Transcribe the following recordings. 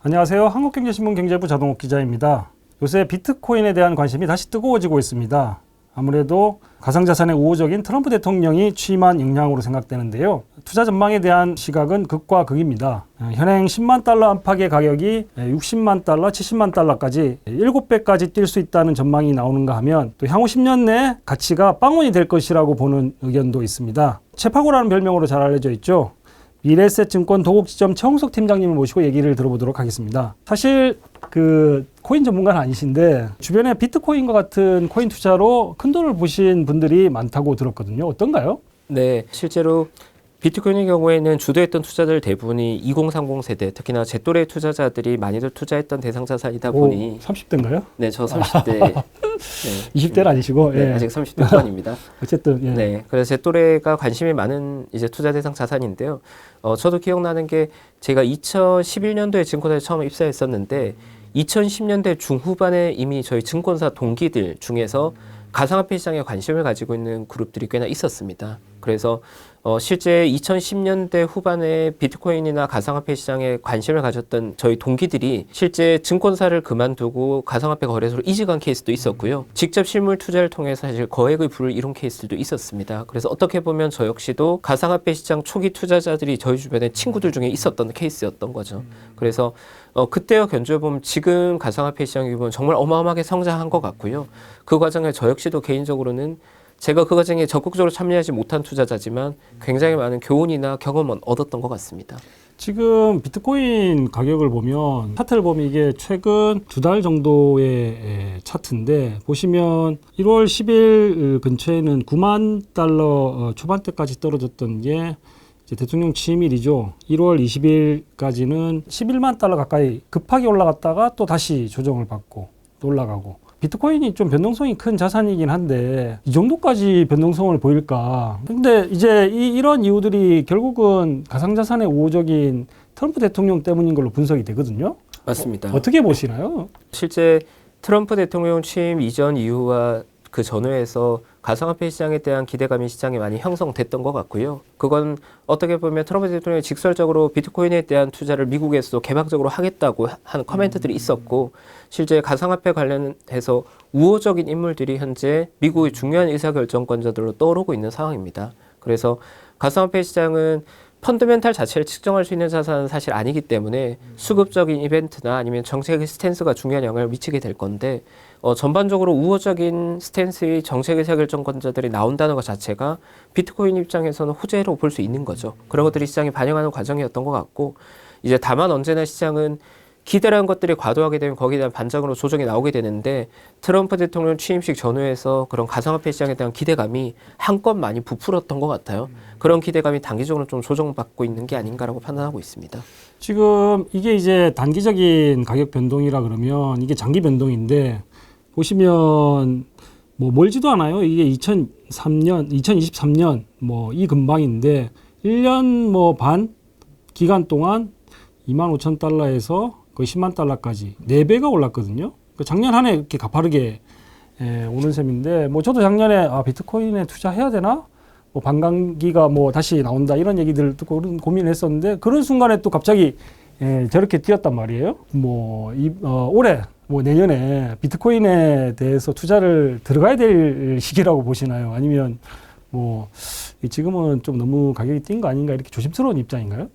안녕하세요. 한국경제신문 경제부 자동욱 기자입니다. 요새 비트코인에 대한 관심이 다시 뜨거워지고 있습니다. 아무래도 가상자산의 우호적인 트럼프 대통령이 취임한 영향으로 생각되는데요. 투자 전망에 대한 시각은 극과 극입니다. 현행 10만 달러 안팎의 가격이 60만 달러, 70만 달러까지 7배까지 뛸 수 있다는 전망이 나오는가 하면 또 향후 10년 내 가치가 빵원이 될 것이라고 보는 의견도 있습니다. 채파고라는 별명으로 잘 알려져 있죠. 미래에셋증권 도곡지점 최홍석 팀장님을 모시고 얘기를 들어보도록 하겠습니다. 사실 코인 전문가는 아니신데 주변에 비트코인과 같은 코인 투자로 큰 돈을 보신 분들이 많다고 들었거든요. 어떤가요? 네, 실제로 비트코인의 경우에는 주도했던 투자들 대부분이 2030 세대, 특히나 제 또래 투자자들이 많이들 투자했던 대상 자산이다 보니 30대인가요? 네, 저 30대 네. 20대는 아니시고 네, 아직 30대 후반입니다. 어쨌든 예. 네, 그래서 제 또래가 관심이 많은 이제 투자 대상 자산인데요. 저도 기억나는 게 제가 2011년도에 증권사에 처음 입사했었는데 2010년대 중후반에 이미 저희 증권사 동기들 중에서 가상화폐 시장에 관심을 가지고 있는 그룹들이 꽤나 있었습니다. 그래서 실제 2010년대 후반에 비트코인이나 가상화폐 시장에 관심을 가졌던 저희 동기들이 실제 증권사를 그만두고 가상화폐 거래소로 이직한 케이스도 있었고요. 직접 실물 투자를 통해서 사실 거액의 부를 이룬 케이스들도 있었습니다. 그래서 어떻게 보면 저 역시도 가상화폐 시장 초기 투자자들이 저희 주변에 친구들 중에 있었던 케이스였던 거죠. 그래서 그때와 견주해보면 지금 가상화폐 시장이 보면 정말 어마어마하게 성장한 것 같고요. 그 과정에 저 역시도 개인적으로는 제가 그 과정에 적극적으로 참여하지 못한 투자자지만 굉장히 많은 교훈이나 경험은 얻었던 것 같습니다. 지금 비트코인 가격을 보면 차트를 보면 이게 최근 2달 정도의 차트인데 보시면 1월 10일 근처에는 9만 달러 초반대까지 떨어졌던 게 이제 대통령 취임일이죠. 1월 20일까지는 11만 달러 가까이 급하게 올라갔다가 또 다시 조정을 받고 또 올라가고 비트코인이 좀 변동성이 큰 자산이긴 한데 이 정도까지 변동성을 보일까? 근데 이제 이런 이유들이 결국은 가상자산의 우호적인 트럼프 대통령 때문인 걸로 분석이 되거든요. 맞습니다. 어떻게 보시나요? 실제 트럼프 대통령 취임 이전 이후와 그 전후에서 가상화폐 시장에 대한 기대감이 시장에 많이 형성됐던 것 같고요. 그건 어떻게 보면 트럼프 대통령이 직설적으로 비트코인에 대한 투자를 미국에서도 개방적으로 하겠다고 하는 코멘트들이 있었고 실제 가상화폐 관련해서 우호적인 인물들이 현재 미국의 중요한 의사결정권자들로 떠오르고 있는 상황입니다. 그래서 가상화폐 시장은 펀더멘탈 자체를 측정할 수 있는 자산은 사실 아니기 때문에 수급적인 이벤트나 아니면 정책의 스탠스가 중요한 영향을 미치게 될 건데 전반적으로 우호적인 스탠스의 정책 의사결정권자들이 나온다는 것 자체가 비트코인 입장에서는 호재로 볼 수 있는 거죠. 그런 것들이 시장에 반영하는 과정이었던 것 같고 이제 다만 언제나 시장은 기대라는 것들이 과도하게 되면 거기에 대한 반작으로 조정이 나오게 되는데 트럼프 대통령 취임식 전후에서 그런 가상화폐 시장에 대한 기대감이 한껏 많이 부풀었던 것 같아요. 그런 기대감이 단기적으로 좀 조정받고 있는 게 아닌가라고 판단하고 있습니다. 지금 이게 이제 단기적인 가격 변동이라 그러면 이게 장기 변동인데 보시면 뭐 멀지도 않아요. 이게 2023년 뭐 이 근방인데 1년 뭐 반 기간 동안 25,000달러에서 거의 10만 달러까지 4배가 올랐거든요. 작년 한 해 이렇게 가파르게 오른 셈인데 뭐 저도 작년에 비트코인에 투자해야 되나? 뭐 반감기가 뭐 다시 나온다 이런 얘기들 듣고 고민을 했었는데 그런 순간에 또 갑자기 저렇게 뛰었단 말이에요. 뭐 올해 뭐 내년에 비트코인에 대해서 투자를 들어가야 될 시기라고 보시나요? 아니면 뭐 지금은 좀 너무 가격이 뛴 거 아닌가 이렇게 조심스러운 입장인가요?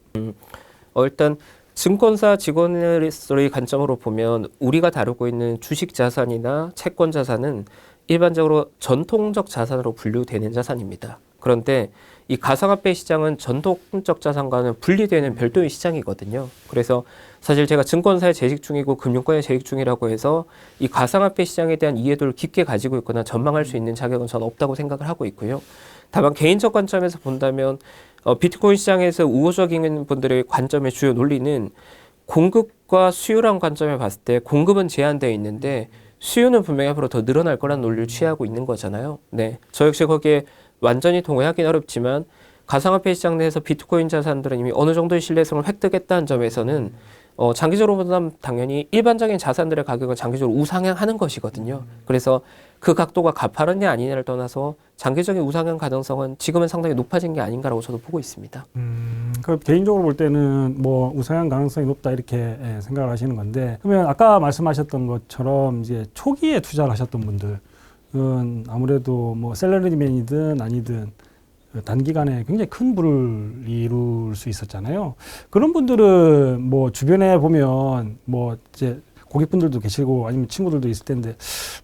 일단 증권사 직원으로의 관점으로 보면 우리가 다루고 있는 주식 자산이나 채권 자산은 일반적으로 전통적 자산으로 분류되는 자산입니다. 그런데 이 가상화폐 시장은 전통적 자산과는 분리되는 별도의 시장이거든요. 그래서 사실 제가 증권사에 재직 중이고 금융권에 재직 중이라고 해서 이 가상화폐 시장에 대한 이해도를 깊게 가지고 있거나 전망할 수 있는 자격은 저는 없다고 생각을 하고 있고요. 다만 개인적 관점에서 본다면 비트코인 시장에서 우호적인 분들의 관점의 주요 논리는 공급과 수요란 관점에 봤을 때 공급은 제한되어 있는데 수요는 분명히 앞으로 더 늘어날 거라는 논리를 취하고 있는 거잖아요. 네, 저 역시 거기에 완전히 동의하기는 어렵지만 가상화폐 시장 내에서 비트코인 자산들은 이미 어느 정도의 신뢰성을 획득했다는 점에서는 장기적으로 보면 당연히 일반적인 자산들의 가격은 장기적으로 우상향하는 것이거든요. 그래서 그 각도가 가파르냐 아니냐를 떠나서 장기적인 우상향 가능성은 지금은 상당히 높아진 게 아닌가라고 저도 보고 있습니다. 그 개인적으로 볼 때는 뭐 우상향 가능성이 높다 이렇게 생각을 하시는 건데, 그러면 아까 말씀하셨던 것처럼 이제 초기에 투자를 하셨던 분들은 아무래도 뭐 셀러리맨이든 아니든 단기간에 굉장히 큰 부를 이룰 수 있었잖아요. 그런 분들은 뭐 주변에 보면 뭐 이제 고객분들도 계시고 아니면 친구들도 있을 텐데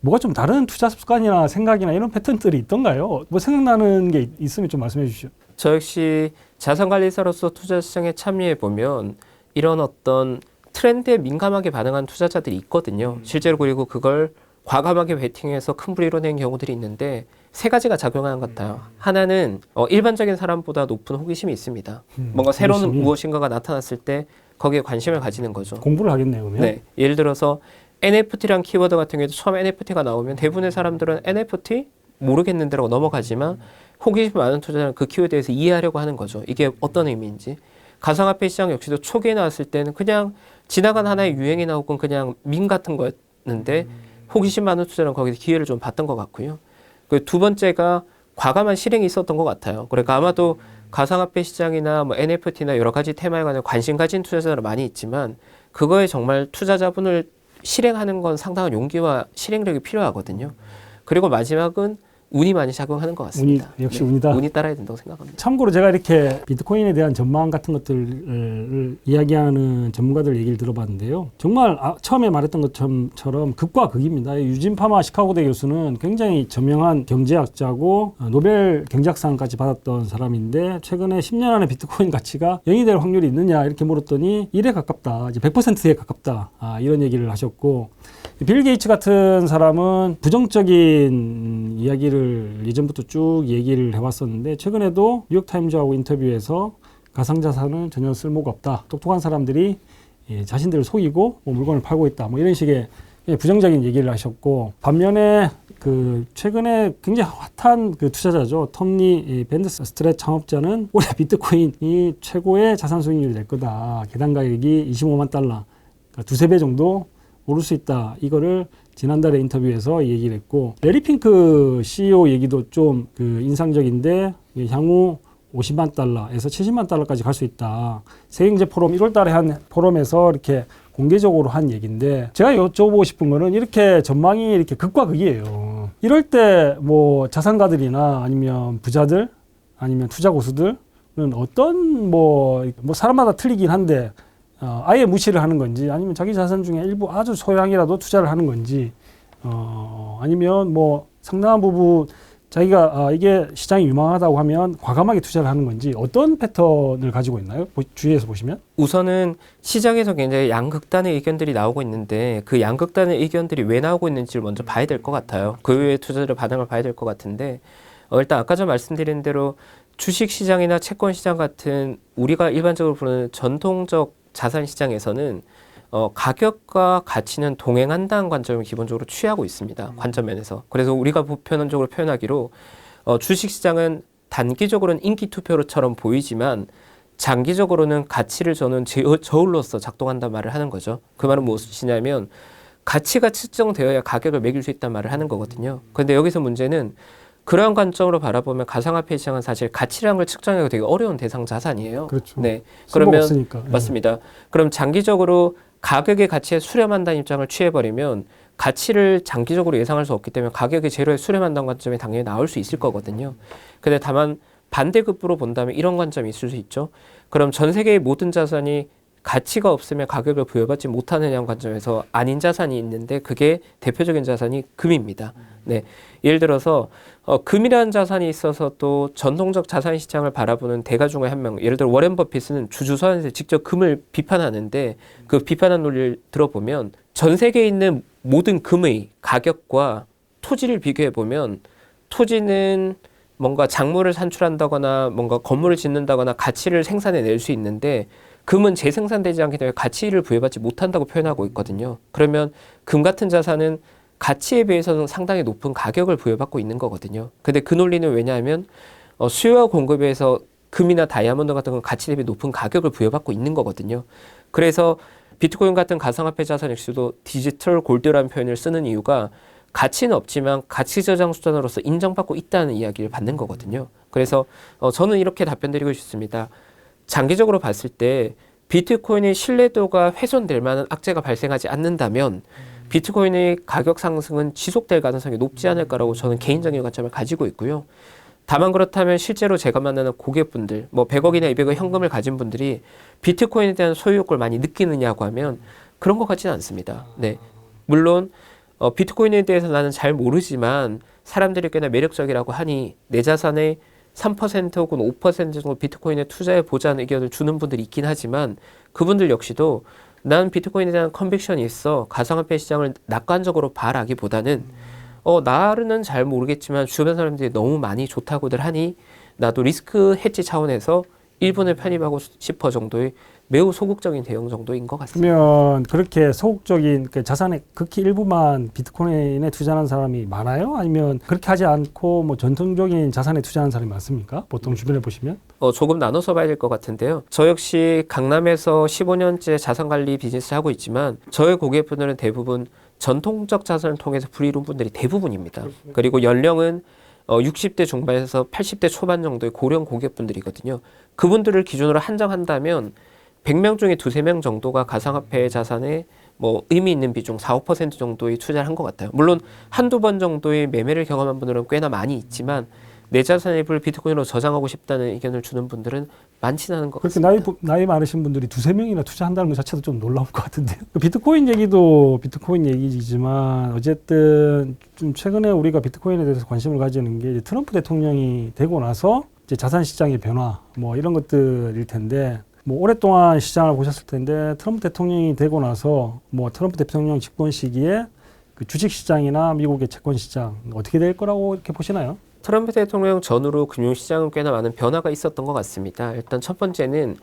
뭐가 좀 다른 투자 습관이나 생각이나 이런 패턴들이 있던가요? 뭐 생각나는 게 있으면 좀 말씀해 주시죠. 저 역시 자산관리사로서 투자 시장에 참여해 보면 이런 어떤 트렌드에 민감하게 반응한 투자자들이 있거든요. 실제로 그리고 그걸 과감하게 베팅해서 큰 불 이뤄낸 경우들이 있는데 세 가지가 작용하는 것 같아요. 하나는 일반적인 사람보다 높은 호기심이 있습니다. 뭔가 새로운 호기심이. 무엇인가가 나타났을 때 거기에 관심을 가지는 거죠. 공부를 하겠네요, 그러면. 네, 예를 들어서 NFT란 키워드 같은 경우에도 처음 NFT가 나오면 대부분의 사람들은 NFT 모르겠는데라고 넘어가지만 호기심 많은 투자자는 그 키워드에 대해서 이해하려고 하는 거죠. 이게 어떤 의미인지. 가상화폐 시장 역시도 초기에 나왔을 때는 그냥 지나간 하나의 유행이나 혹은 그냥 밈 같은 거였는데 호기심 많은 투자자는 거기서 기회를 좀 봤던 것 같고요. 그 두 번째가 과감한 실행이 있었던 것 같아요. 그러니까 아마도 가상화폐 시장이나 뭐 NFT나 여러 가지 테마에 관해 관심 가진 투자자들은 많이 있지만 그거에 정말 투자 자본을 실행하는 건 상당한 용기와 실행력이 필요하거든요. 그리고 마지막은 운이 많이 작용하는 것 같습니다. 역시 운이다. 운이 따라야 된다고 생각합니다. 참고로 제가 이렇게 비트코인에 대한 전망 같은 것들을 이야기하는 전문가들 얘기를 들어봤는데요. 정말 처음에 말했던 것처럼 극과 극입니다. 유진 파마 시카고대 교수는 굉장히 저명한 경제학자고 노벨 경제학상까지 받았던 사람인데 최근에 10년 안에 비트코인 가치가 0이 될 확률이 있느냐 이렇게 물었더니 1에 가깝다. 이제 100%에 가깝다. 이런 얘기를 하셨고, 빌 게이츠 같은 사람은 부정적인 이야기를 예전부터 쭉 얘기를 해왔었는데 최근에도 뉴욕타임즈하고 인터뷰에서 가상자산은 전혀 쓸모가 없다. 똑똑한 사람들이 자신들을 속이고 뭐 물건을 팔고 있다. 뭐 이런 식의 부정적인 얘기를 하셨고, 반면에 그 최근에 굉장히 핫한 그 투자자죠. 톱니 밴드스트랩 창업자는 올해 비트코인이 최고의 자산 수익률이 될 거다. 계단 가격이 25만 달러, 그러니까 두세 배 정도 오를 수 있다. 이거를 지난달에 인터뷰에서 얘기를 했고, 레리 핑크 CEO 얘기도 좀 그 인상적인데 향후 50만 달러에서 70만 달러까지 갈 수 있다. 세계경제 포럼 1월 달에 한 포럼에서 이렇게 공개적으로 한 얘기인데, 제가 여쭤보고 싶은 거는 이렇게 전망이 이렇게 극과 극이에요. 이럴 때 뭐 자산가들이나 아니면 부자들 아니면 투자 고수들은 어떤 뭐 사람마다 틀리긴 한데 아예 무시를 하는 건지, 아니면 자기 자산 중에 일부 아주 소량이라도 투자를 하는 건지, 아니면 뭐 상당한 부분 자기가 이게 시장이 유망하다고 하면 과감하게 투자를 하는 건지, 어떤 패턴을 가지고 있나요? 주위에서 보시면? 우선은 시장에서 굉장히 양극단의 의견들이 나오고 있는데 그 양극단의 의견들이 왜 나오고 있는지를 먼저 봐야 될 것 같아요. 그 외에 투자자들의 반응을 봐야 될 것 같은데, 일단 아까 전 말씀드린 대로 주식시장이나 채권시장 같은 우리가 일반적으로 부르는 전통적 자산 시장에서는 가격과 가치는 동행한다는 관점을 기본적으로 취하고 있습니다. 관점 면에서. 그래서 우리가 보편적으로 표현하기로 주식시장은 단기적으로는 인기 투표처럼 보이지만 장기적으로는 가치를 저는 저울로서 작동한다는 말을 하는 거죠. 그 말은 무엇이냐면 가치가 측정되어야 가격을 매길 수 있다는 말을 하는 거거든요. 그런데 여기서 문제는 그러한 관점으로 바라보면 가상화폐 시장은 사실 가치라는 걸 측정하기가 되게 어려운 대상 자산이에요. 그렇죠. 네, 그러면 없으니까. 맞습니다. 그럼 장기적으로 가격의 가치에 수렴한다는 입장을 취해버리면 가치를 장기적으로 예상할 수 없기 때문에 가격의 제로에 수렴한다는 관점이 당연히 나올 수 있을 거거든요. 근데 다만 반대급부로 본다면 이런 관점이 있을 수 있죠. 그럼 전 세계의 모든 자산이 가치가 없으면 가격을 부여받지 못하느냐는 관점에서 아닌 자산이 있는데 그게 대표적인 자산이 금입니다. 네, 예를 들어서 금이라는 자산이 있어서 또 전통적 자산 시장을 바라보는 대가 중에 한 명, 예를 들어 워렌 버핏은 주주서한에서 직접 금을 비판하는데 그 비판한 논리를 들어보면 전 세계에 있는 모든 금의 가격과 토지를 비교해 보면 토지는 뭔가 작물을 산출한다거나 뭔가 건물을 짓는다거나 가치를 생산해낼 수 있는데 금은 재생산되지 않기 때문에 가치를 부여받지 못한다고 표현하고 있거든요. 그러면 금 같은 자산은 가치에 비해서는 상당히 높은 가격을 부여받고 있는 거거든요. 근데 그 논리는 왜냐하면 수요와 공급에서 금이나 다이아몬드 같은 건 가치 대비 높은 가격을 부여받고 있는 거거든요. 그래서 비트코인 같은 가상화폐 자산 역시도 디지털 골드라는 표현을 쓰는 이유가 가치는 없지만 가치 저장 수단으로서 인정받고 있다는 이야기를 받는 거거든요. 그래서 저는 이렇게 답변드리고 싶습니다. 장기적으로 봤을 때 비트코인의 신뢰도가 훼손될 만한 악재가 발생하지 않는다면 비트코인의 가격 상승은 지속될 가능성이 높지 않을까라고 저는 개인적인 관점을 가지고 있고요. 다만 그렇다면 실제로 제가 만나는 고객분들, 뭐 100억이나 200억 현금을 가진 분들이 비트코인에 대한 소유욕을 많이 느끼느냐고 하면 그런 것 같지는 않습니다. 네. 물론 비트코인에 대해서 나는 잘 모르지만 사람들이 꽤나 매력적이라고 하니 내 자산의 3% 혹은 5% 정도 비트코인에 투자해 보자는 의견을 주는 분들이 있긴 하지만 그분들 역시도 난 비트코인에 대한 컨빅션이 있어 가상화폐 시장을 낙관적으로 바라기보다는 나는 잘 모르겠지만 주변 사람들이 너무 많이 좋다고들 하니 나도 리스크 해지 차원에서 일본을 편입하고 싶어 정도의 매우 소극적인 대응 정도인 것 같습니다. 그러면 그렇게 소극적인 그 자산의 극히 일부만 비트코인에 투자하는 사람이 많아요? 아니면 그렇게 하지 않고 뭐 전통적인 자산에 투자하는 사람이 많습니까? 보통 주변에 보시면? 조금 나눠서 봐야 될 것 같은데요. 저 역시 강남에서 15년째 자산관리 비즈니스를 하고 있지만 저의 고객분들은 대부분 전통적 자산을 통해서 불이룬 분들이 대부분입니다. 그리고 연령은 60대 중반에서 80대 초반 정도의 고령 고객분들이거든요. 그분들을 기준으로 한정한다면 100명 중에 2~3명 정도가 가상화폐 자산에 뭐 의미 있는 비중 4~5% 정도의 투자를 한 것 같아요. 물론 한두 번 정도의 매매를 경험한 분들은 꽤나 많이 있지만 내 자산의 일부를 비트코인으로 저장하고 싶다는 의견을 주는 분들은 많지는 않은 것 그렇게 같습니다. 나이 많으신 분들이 2~3명이나 투자한다는 것 자체도 좀 놀라운 것 같은데요. 비트코인 얘기도 비트코인 얘기지만 어쨌든 좀 최근에 우리가 비트코인에 대해서 관심을 가지는 게 이제 트럼프 대통령이 되고 나서 이제 자산 시장의 변화 뭐 이런 것들일 텐데 뭐 오랫동안 시장을 보셨을 텐데 트럼프 대통령이 되고 나서 뭐 트럼프 대통령 집권 시기에 그 주식 시장이나 미국의 채권 시장 어떻게 될 거라고 이렇게 보시나요? 트럼프 대통령 전후로 금융시장은 꽤나 많은 변화가 있었던 것 같습니다. 일단 첫 번째는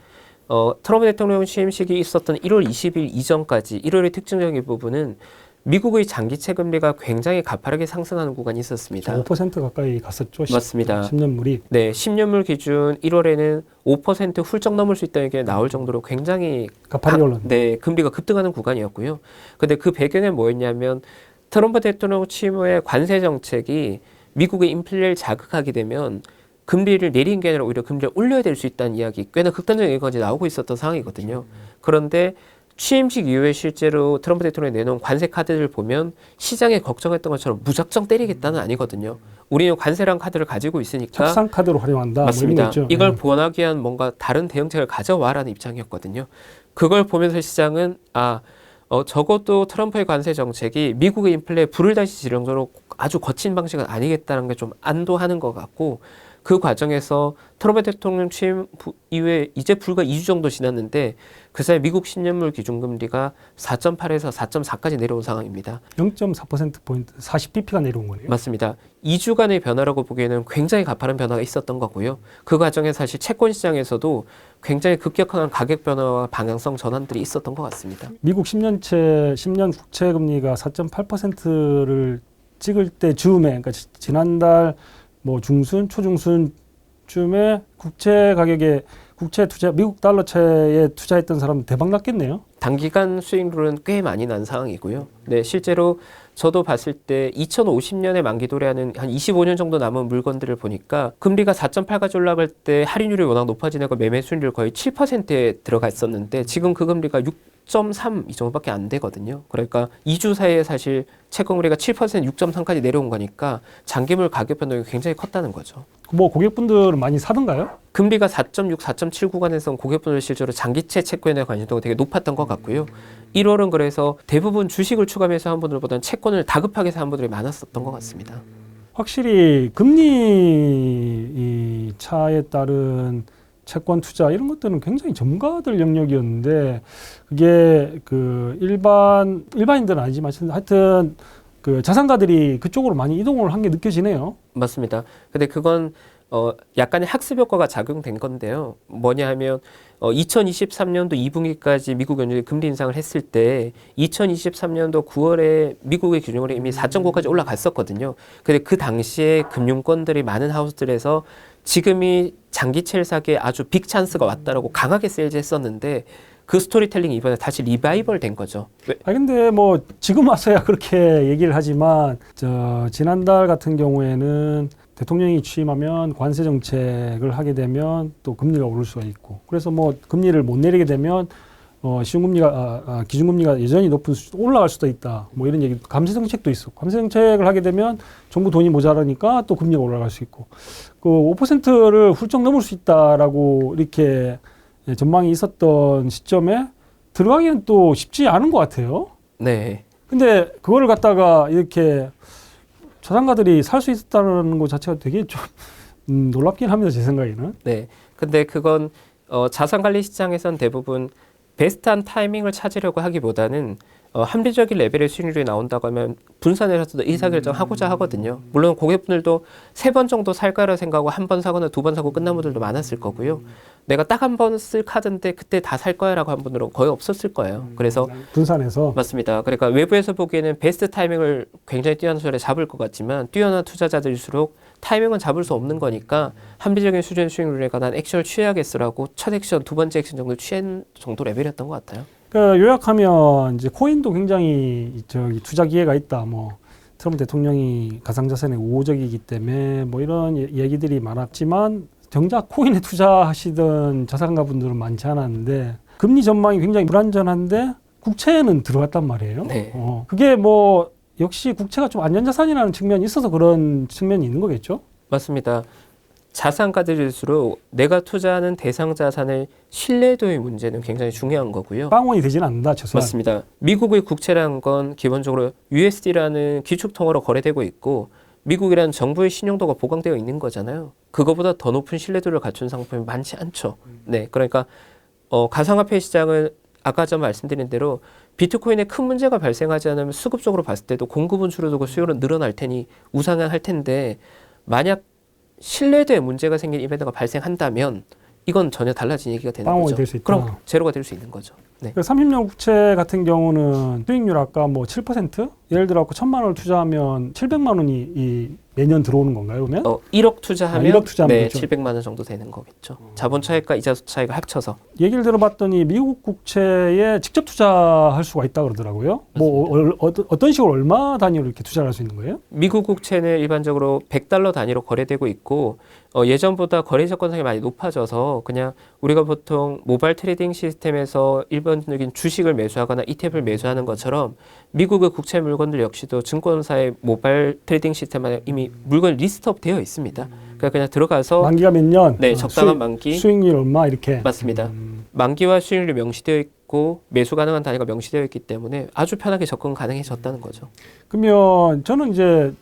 트럼프 대통령 취임 시기에 있었던 1월 20일 이전까지 1월의 특징적인 부분은 미국의 장기채 금리가 굉장히 가파르게 상승하는 구간이 있었습니다. 5% 가까이 갔었죠. 맞습니다. 10년물이. 네, 10년물 기준 1월에는 5% 훌쩍 넘을 수 있다는 게 나올 정도로 굉장히 가파르게 올랐네. 네, 금리가 급등하는 구간이었고요. 근데 그 배경에 뭐였냐면 트럼프 대통령 취임 후에 관세 정책이 미국의 인플레를 자극하게 되면 금리를 내린 게 아니라 오히려 금리를 올려야 될 수 있다는 이야기 꽤나 극단적인 의견이 나오고 있었던 상황이거든요. 그런데 취임식 이후에 실제로 트럼프 대통령이 내놓은 관세 카드를 보면 시장에 걱정했던 것처럼 무작정 때리겠다는 아니거든요. 우리는 관세란 카드를 가지고 있으니까 협상 카드로 활용한다. 맞습니다. 뭐 이런 거 있죠. 이걸 보완하기 위한 뭔가 다른 대응책을 가져와라는 입장이었거든요. 그걸 보면서 시장은 적어도 트럼프의 관세 정책이 미국의 인플레에 불을 다시 지를 정도로 아주 거친 방식은 아니겠다는 게 좀 안도하는 것 같고 그 과정에서 트럼프 대통령 취임 이후에 이제 불과 2주 정도 지났는데 그 사이 미국 10년물 기준금리가 4.8에서 4.4까지 내려온 상황입니다. 0.4%포인트 40bp가 내려온 거네요. 맞습니다. 2주간의 변화라고 보기에는 굉장히 가파른 변화가 있었던 거고요. 그 과정에 사실 채권 시장에서도 굉장히 급격한 가격 변화와 방향성 전환들이 있었던 것 같습니다. 미국 10년 국채 금리가 4.8%를 찍을 때 즈음에, 그러니까 지난달 뭐 중순, 초중순쯤에 국채 가격에 미국 달러채에 투자했던 사람 대박 났겠네요. 단기간 수익률은 꽤 많이 난 상황이고요. 네, 실제로 저도 봤을 때 2050년에 만기 도래하는 한 25년 정도 남은 물건들을 보니까 금리가 4.8까지 올라갈 때 할인율이 워낙 높아지니까 매매 수익률 거의 7%에 들어가 있었는데 지금 그 금리가 6.3 이 정도밖에 안 되거든요. 그러니까 2주 사이에 사실 채권금리가 7% 6.3까지 내려온 거니까 장기물 가격 변동이 굉장히 컸다는 거죠. 뭐 고객분들은 많이 사던가요? 금리가 4.6, 4.7 구간에서는 고객분들 실제로 장기채 채권에 대한 관심도가 되게 높았던 것 같고요. 1월은 그래서 대부분 주식을 추가해서 한 분들보다는 채권을 다급하게 산 분들이 많았었던 것 같습니다. 확실히 금리 차에 따른 채권 투자 이런 것들은 굉장히 전문가들 영역이었는데 그게 그 일반인들은 아니지만 하여튼 그 자산가들이 그쪽으로 많이 이동을 한 게 느껴지네요. 맞습니다. 근데 그건 약간의 학습 효과가 작용된 건데요. 뭐냐 하면 2023년도 2분기까지 미국 연준이 금리 인상을 했을 때 2023년도 9월에 미국의 기준금리 이미 4.9까지 올라갔었거든요. 근데 그 당시에 금융권들이 많은 하우스들에서 지금이 장기채를 사기에 아주 빅 찬스가 왔다라고 강하게 세일즈 했었는데 그 스토리텔링이 이번에 다시 리바이벌 된 거죠. 근데 뭐 지금 와서야 그렇게 얘기를 하지만 지난달 같은 경우에는 대통령이 취임하면 관세 정책을 하게 되면 또 금리가 오를 수가 있고, 그래서 뭐 금리를 못 내리게 되면 시중금리가 기준금리가 여전히 높은 수준 올라갈 수도 있다. 뭐 이런 얘기, 감세 정책도 있어. 감세 정책을 하게 되면 정부 돈이 모자라니까 또 금리가 올라갈 수 있고, 그 5%를 훌쩍 넘을 수 있다라고 이렇게 전망이 있었던 시점에 들어가기는 또 쉽지 않은 것 같아요. 네. 근데 그거를 갖다가 이렇게 자산가들이 살 수 있었다는 것 자체가 되게 좀 놀랍긴 합니다, 제 생각에는. 네. 근데 그건 자산관리 시장에선 대부분 베스트한 타이밍을 찾으려고 하기보다는 합리적인 레벨의 수익률이 나온다고 하면 분산을 해서도 의사결정하고자 하거든요. 물론 고객분들도 3번 정도 살까라 생각하고 한 번 사거나 2번 사고 끝난 분들도 많았을 거고요. 내가 딱 한 번 쓸 카드인데 그때 다 살 거야라고 한 분들은 거의 없었을 거예요. 그래서 분산해서. 맞습니다. 그러니까 외부에서 보기에는 베스트 타이밍을 굉장히 뛰어난 수준에 잡을 것 같지만 뛰어난 투자자들일수록 타이밍은 잡을 수 없는 거니까 합리적인 수준의 수익률에 관한 액션을 취해야겠어라고 첫 액션, 두 번째 액션 정도 취한 정도 레벨이었던 것 같아요. 그러니까 요약하면 이제 코인도 굉장히 투자 기회가 있다. 뭐 트럼프 대통령이 가상자산에 우호적이기 때문에 뭐 이런 얘기들이 많았지만 정작 코인에 투자하시던 자산가분들은 많지 않았는데 금리 전망이 굉장히 불안전한데 국채에는 들어갔단 말이에요. 네. 그게 뭐 역시 국채가 좀 안전자산이라는 측면이 있어서 그런 측면이 있는 거겠죠? 맞습니다. 자산가들일수록 내가 투자하는 대상 자산의 신뢰도의 문제는 굉장히 중요한 거고요. 빵원이 되지는 않는다, 최소한. 맞습니다. 미국의 국채라는 건 기본적으로 USD라는 기축통화로 거래되고 있고 미국이라는 정부의 신용도가 보강되어 있는 거잖아요. 그거보다 더 높은 신뢰도를 갖춘 상품이 많지 않죠. 네, 그러니까 가상화폐 시장은 아까 전 말씀드린 대로 비트코인에 큰 문제가 발생하지 않으면 수급적으로 봤을 때도 공급은 줄어들고 수요는 늘어날 테니 우상향할 텐데 만약 신뢰도에 문제가 생긴 이벤트가 발생한다면 이건 전혀 달라진 얘기가 되는 빵원이 거죠. 될 수 있다. 그럼 제로가 될 수 있는 거죠. 네. 30년 국채 같은 경우는 수익률 아까 뭐 7%? 예를 들어 1,000만 원을 투자하면 700만 원이 매년 들어오는 건가요, 그러면? 1억 투자하면 1억 투자하면 네, 그렇죠. 700만 원 정도 되는 거겠죠. 자본 차익과 이자 차익을 합쳐서. 얘기를 들어봤더니 미국 국채에 직접 투자할 수가 있다 그러더라고요. 뭐 어떤 식으로 얼마 단위로 이렇게 투자를 할 수 있는 거예요? 미국 국채는 일반적으로 100달러 단위로 거래되고 있고 예전보다 거래 접근성이 많이 높아져서 그냥 우리가 보통 모바일 트레이딩 시스템에서 일반적인 주식을 매수하거나 ETF를 매수하는 것처럼 미국의 국채 물건들 역시도 증권사의 모바일 트레이딩 시스템 안에 이미 물건 리스트업 되어 있습니다. 그러니까 그냥 들어가서 만기가 몇 년? 네, 적당한 만기. 수익률 얼마 이렇게? 맞습니다. 만기와 수익률이 명시되어 있고 매수 가능한 단위가 명시되어 있기 때문에 아주 편하게 접근 가능해졌다는 거죠. 그러면 저는 이제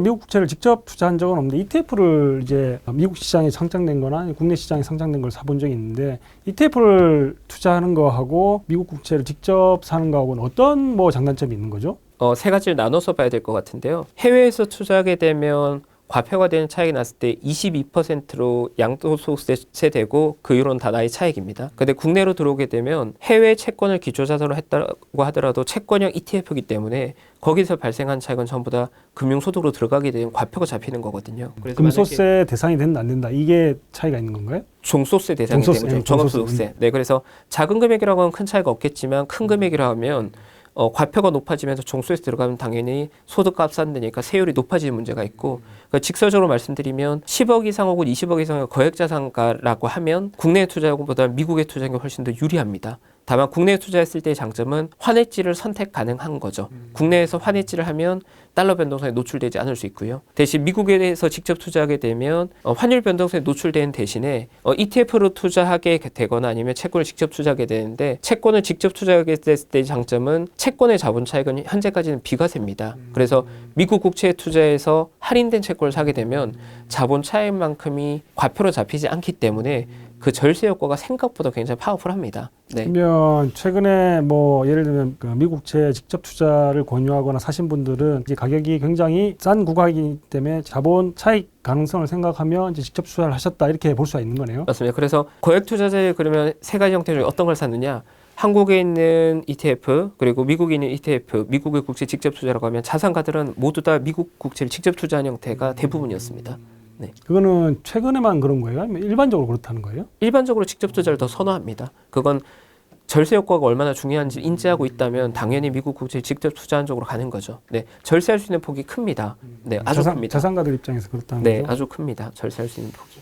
미국 국채를 직접 투자한 적은 없는데 ETF를 이제 미국 시장에 상장된 거나 국내 시장에 상장된 걸 사본 적이 있는데 ETF를 투자하는 거하고 미국 국채를 직접 사는 거하고는 어떤 뭐 장단점이 있는 거죠? 세 가지를 나눠서 봐야 될 것 같은데요. 해외에서 투자하게 되면 과표가 되는 차익이 났을 때 22%로 양도소득세 되고 그 이후로는 다 나의 차익입니다. 근데 국내로 들어오게 되면 해외 채권을 기초자산으로 했다고 하더라도 채권형 ETF이기 때문에 거기서 발생한 차익은 전부 다 금융소득으로 들어가게 되면 과표가 잡히는 거거든요. 그래서 금소세 대상이 된다 안 된다 이게 차이가 있는 건가요? 종소세 대상이 되는 거죠. 종합소득세. 네, 그래서 작은 금액이라고 하면 큰 차이가 없겠지만 큰 금액이라 하면 과표가 높아지면서 종소에서 들어가면 당연히 소득값 산다니까 세율이 높아지는 문제가 있고 그러니까 직설적으로 말씀드리면 10억 이상 혹은 20억 이상의 거액자산가라고 하면 국내에 투자하고보다 미국에 투자하는 게 훨씬 더 유리합니다. 다만 국내에 투자했을 때의 장점은 환해지를 선택 가능한 거죠. 국내에서 환해지를 하면 달러 변동성에 노출되지 않을 수 있고요. 대신 미국에서 직접 투자하게 되면 환율 변동성에 노출되는 대신에 ETF로 투자하게 되거나 아니면 채권을 직접 투자하게 되는데 채권을 직접 투자하게 됐을 때의 장점은 채권의 자본 차익은 현재까지는 비과세입니다. 그래서 미국 국채에 투자해서 할인된 채권을 사게 되면 자본 차익만큼이 과표로 잡히지 않기 때문에 그 절세 효과가 생각보다 굉장히 파워풀합니다. 네. 그러면 최근에 뭐 예를 들면 그 미국채 직접 투자를 권유하거나 사신 분들은 이제 가격이 굉장히 싼 국가이기 때문에 자본 차익 가능성을 생각하면 이제 직접 투자를 하셨다 이렇게 볼 수가 있는 거네요. 맞습니다. 그래서 거액 투자자에 그러면 세 가지 형태 중에 어떤 걸 샀느냐? 한국에 있는 ETF 그리고 미국에 있는 ETF, 미국의 국채 직접 투자라고 하면 자산가들은 모두 다 미국 국채를 직접 투자한 형태가 대부분이었습니다. 네. 그거는 최근에만 그런 거예요? 아니면 일반적으로 그렇다는 거예요? 일반적으로 직접 투자를 더 선호합니다. 그건 절세 효과가 얼마나 중요한지 인지하고 있다면 당연히 미국 국채에 직접 투자한 쪽으로 가는 거죠. 네, 절세할 수 있는 폭이 큽니다. 네, 아주 큽니다. 자산가들 입장에서 그렇다는 네, 거죠. 아주 큽니다. 절세할 수 있는 폭이.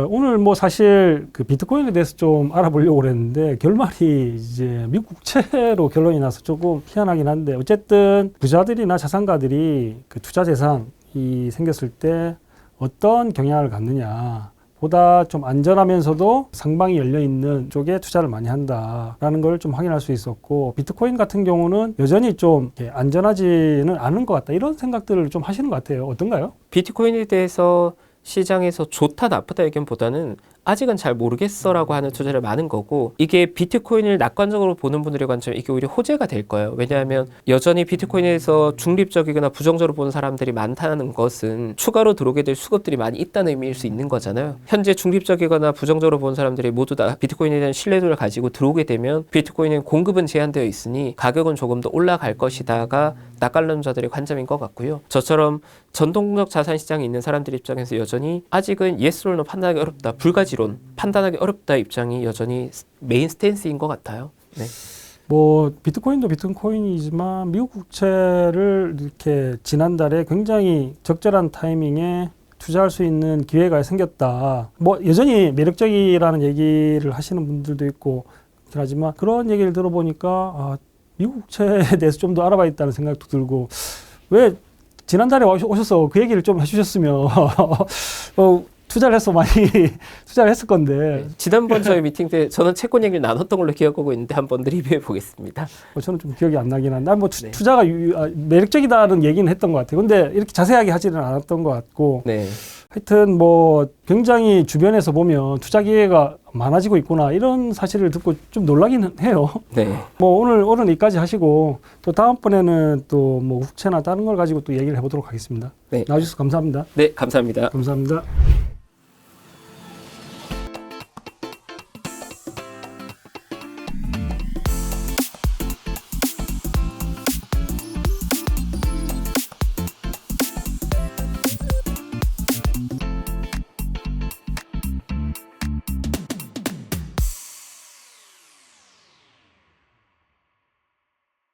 오늘 뭐 사실 그 비트코인에 대해서 좀 알아보려고 그랬는데 결말이 이제 미국 국채로 결론이 나서 조금 희한하긴 한데 어쨌든 부자들이나 자산가들이 그 투자 재산이 생겼을 때 어떤 경향을 갖느냐. 보다 좀 안전하면서도 상방이 열려 있는 쪽에 투자를 많이 한다라는 걸 좀 확인할 수 있었고 비트코인 같은 경우는 여전히 좀 이렇게 안전하지는 않은 것 같다 이런 생각들을 좀 하시는 것 같아요. 어떤가요? 비트코인에 대해서 시장에서 좋다 나쁘다 의견보다는 아직은 잘 모르겠어라고 하는 투자를 많은 거고 이게 비트코인을 낙관적으로 보는 분들의 관점 이게 오히려 호재가 될 거예요. 왜냐하면 여전히 비트코인에서 중립적이거나 부정적으로 보는 사람들이 많다는 것은 추가로 들어오게 될 수급들이 많이 있다는 의미일 수 있는 거잖아요. 현재 중립적이거나 부정적으로 보는 사람들이 모두 다 비트코인에 대한 신뢰도를 가지고 들어오게 되면 비트코인은 공급은 제한되어 있으니 가격은 조금 더 올라갈 것이다가 낙관론자들의 관점인 것 같고요. 저처럼 전통적 자산 시장에 있는 사람들 입장에서 여전히 아직은 yes or no 판단하기 어렵다. 불가지론 판단하기 어렵다 입장이 여전히 메인 스탠스인 것 같아요. 네. 뭐 비트코인도 비트코인이지만 미국 국채를 이렇게 지난달에 굉장히 적절한 타이밍에 투자할 수 있는 기회가 생겼다. 뭐 여전히 매력적이라는 얘기를 하시는 분들도 있고 하지만 그런 얘기를 들어보니까 미국 국채에 대해서 좀 더 알아봐야겠다는 생각도 들고 왜 지난달에 오셔서 그 얘기를 좀 해주셨으면 투자를 해서 많이 투자를 했을 건데 지난번 저희 미팅 때 저는 채권 얘기를 나눴던 걸로 기억하고 있는데 한번 리뷰해 보겠습니다. 저는 좀 기억이 안 나긴 한데 투자가 매력적이다는 얘기는 했던 것 같아요. 근데 이렇게 자세하게 하지는 않았던 것 같고 네. 하여튼 뭐 굉장히 주변에서 보면 투자 기회가 많아지고 있구나 이런 사실을 듣고 좀 놀라긴 해요. 네. 뭐 오늘은 여기까지 하시고 또 다음번에는 또 뭐 국채나 다른 걸 가지고 또 얘기를 해보도록 하겠습니다. 네. 나와주셔서 감사합니다. 네, 감사합니다. 감사합니다.